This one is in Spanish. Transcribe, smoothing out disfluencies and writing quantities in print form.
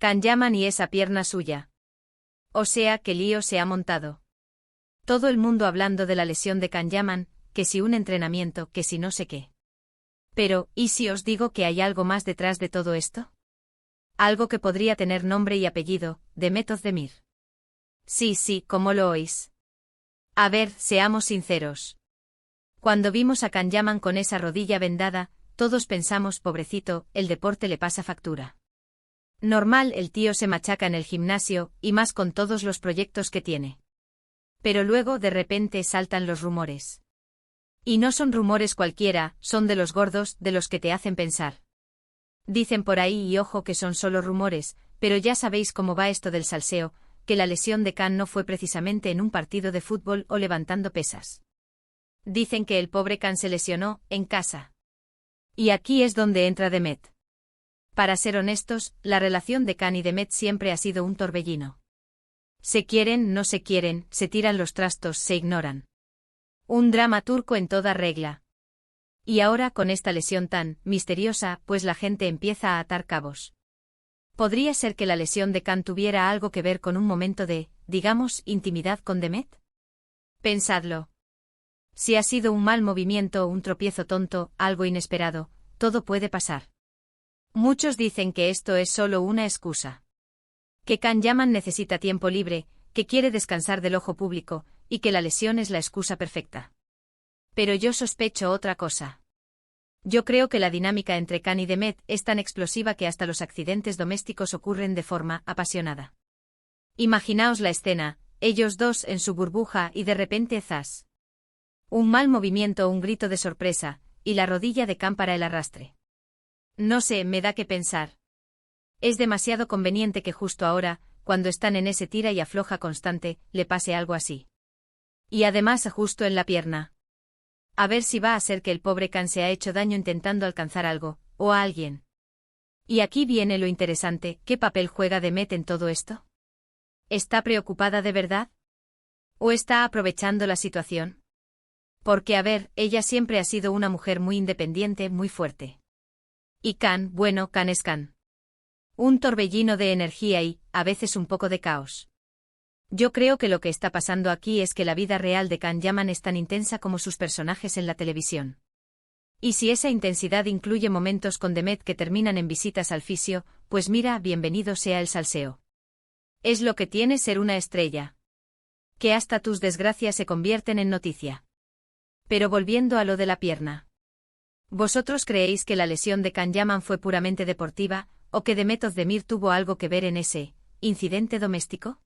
Can Yaman y esa pierna suya. O sea, que lío se ha montado. Todo el mundo hablando de la lesión de Can Yaman, que si un entrenamiento, que si no sé qué. Pero, ¿y si os digo que hay algo más detrás de todo esto? Algo que podría tener nombre y apellido, Demet Özdemir. Sí, como lo oís. A ver, seamos sinceros. Cuando vimos a Can Yaman con esa rodilla vendada, todos pensamos, pobrecito, el deporte le pasa factura. Normal, el tío se machaca en el gimnasio, y más con todos los proyectos que tiene. Pero luego de repente saltan los rumores. Y no son rumores cualquiera, son de los gordos, de los que te hacen pensar. Dicen por ahí, y ojo que son solo rumores, pero ya sabéis cómo va esto del salseo, que la lesión de Can no fue precisamente en un partido de fútbol o levantando pesas. Dicen que el pobre Can se lesionó, en casa. Y aquí es donde entra Demet. Para ser honestos, la relación de Can y Demet siempre ha sido un torbellino. Se quieren, no se quieren, se tiran los trastos, se ignoran. Un drama turco en toda regla. Y ahora con esta lesión tan misteriosa, pues la gente empieza a atar cabos. ¿Podría ser que la lesión de Can tuviera algo que ver con un momento de, digamos, intimidad con Demet? Pensadlo. Si ha sido un mal movimiento o un tropiezo tonto, algo inesperado, todo puede pasar. Muchos dicen que esto es solo una excusa. Que Can Yaman necesita tiempo libre, que quiere descansar del ojo público, y que la lesión es la excusa perfecta. Pero yo sospecho otra cosa. Yo creo que la dinámica entre Can y Demet es tan explosiva que hasta los accidentes domésticos ocurren de forma apasionada. Imaginaos la escena, ellos dos en su burbuja y de repente ¡zas! Un mal movimiento o un grito de sorpresa, y la rodilla de Can para el arrastre. No sé, me da que pensar. Es demasiado conveniente que justo ahora, cuando están en ese tira y afloja constante, le pase algo así. Y además justo en la pierna. A ver si va a ser que el pobre Can se ha hecho daño intentando alcanzar algo, o a alguien. Y aquí viene lo interesante, ¿qué papel juega Demet en todo esto? ¿Está preocupada de verdad? ¿O está aprovechando la situación? Porque a ver, ella siempre ha sido una mujer muy independiente, muy fuerte. Y Can, bueno, Can es Can. Un torbellino de energía y, a veces un poco de caos. Yo creo que lo que está pasando aquí es que la vida real de Can Yaman es tan intensa como sus personajes en la televisión. Y si esa intensidad incluye momentos con Demet que terminan en visitas al fisio, pues mira, bienvenido sea el salseo. Es lo que tiene ser una estrella. Que hasta tus desgracias se convierten en noticia. Pero volviendo a lo de la pierna. ¿Vosotros creéis que la lesión de Can Yaman fue puramente deportiva, o que Demet Özdemir tuvo algo que ver en ese incidente doméstico?